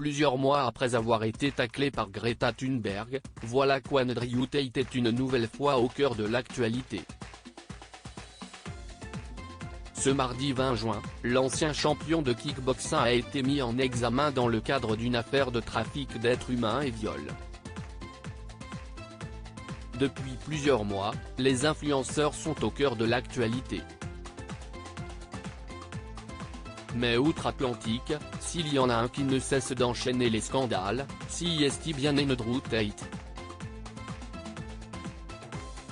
Plusieurs mois après avoir été taclé par Greta Thunberg, voilà qu'Andrew Tate est une nouvelle fois au cœur de l'actualité. Ce mardi 20 juin, l'ancien champion de kickboxing a été mis en examen dans le cadre d'une affaire de trafic d'êtres humains et viol. Depuis plusieurs mois, les influenceurs sont au cœur de l'actualité. Mais outre-Atlantique, s'il y en a un qui ne cesse d'enchaîner les scandales, c'est bien Andrew Tate.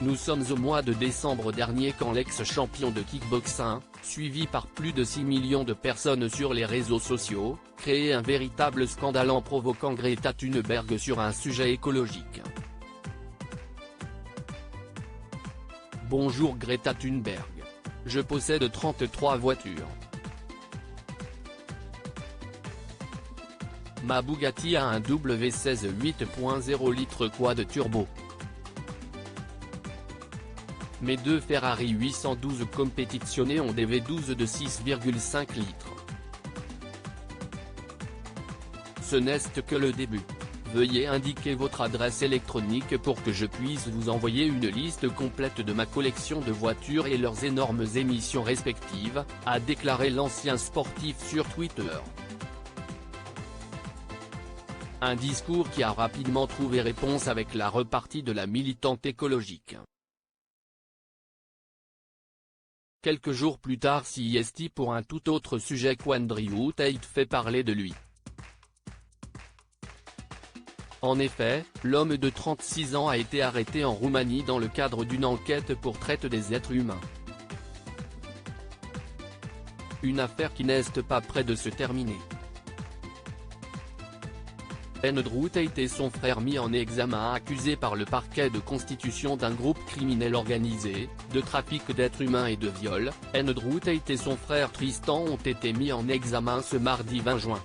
Nous sommes au mois de décembre dernier quand l'ex-champion de kickboxing, suivi par plus de 6 millions de personnes sur les réseaux sociaux, créait un véritable scandale en provoquant Greta Thunberg sur un sujet écologique. Bonjour Greta Thunberg. Je possède 33 voitures. Ma Bugatti a un W16 8.0 litres quad turbo. Mes deux Ferrari 812 Competizione ont des V12 de 6,5 litres. Ce n'est que le début. Veuillez indiquer votre adresse électronique pour que je puisse vous envoyer une liste complète de ma collection de voitures et leurs énormes émissions respectives, a déclaré l'ancien sportif sur Twitter. Un discours qui a rapidement trouvé réponse avec la repartie de la militante écologique. Quelques jours plus tard c'est pour un tout autre sujet qu'Andrew Tate fait parler de lui. En effet, l'homme de 36 ans a été arrêté en Roumanie dans le cadre d'une enquête pour traite des êtres humains. Une affaire qui n'est pas près de se terminer. Andrew Tate et son frère mis en examen accusés par le parquet de constitution d'un groupe criminel organisé, de trafic d'êtres humains et de viol. Andrew Tate et son frère Tristan ont été mis en examen ce mardi 20 juin.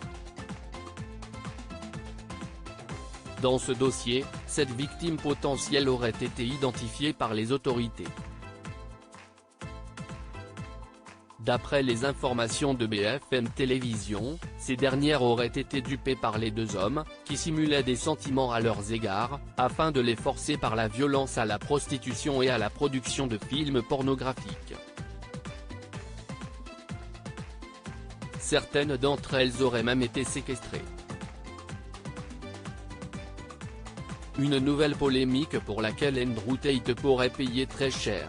Dans ce dossier, 7 victimes potentielles auraient été identifiées par les autorités. D'après les informations de BFM Télévision, ces dernières auraient été dupées par les deux hommes, qui simulaient des sentiments à leurs égards, afin de les forcer par la violence à la prostitution et à la production de films pornographiques. Certaines d'entre elles auraient même été séquestrées. Une nouvelle polémique pour laquelle Andrew Tate pourrait payer très cher.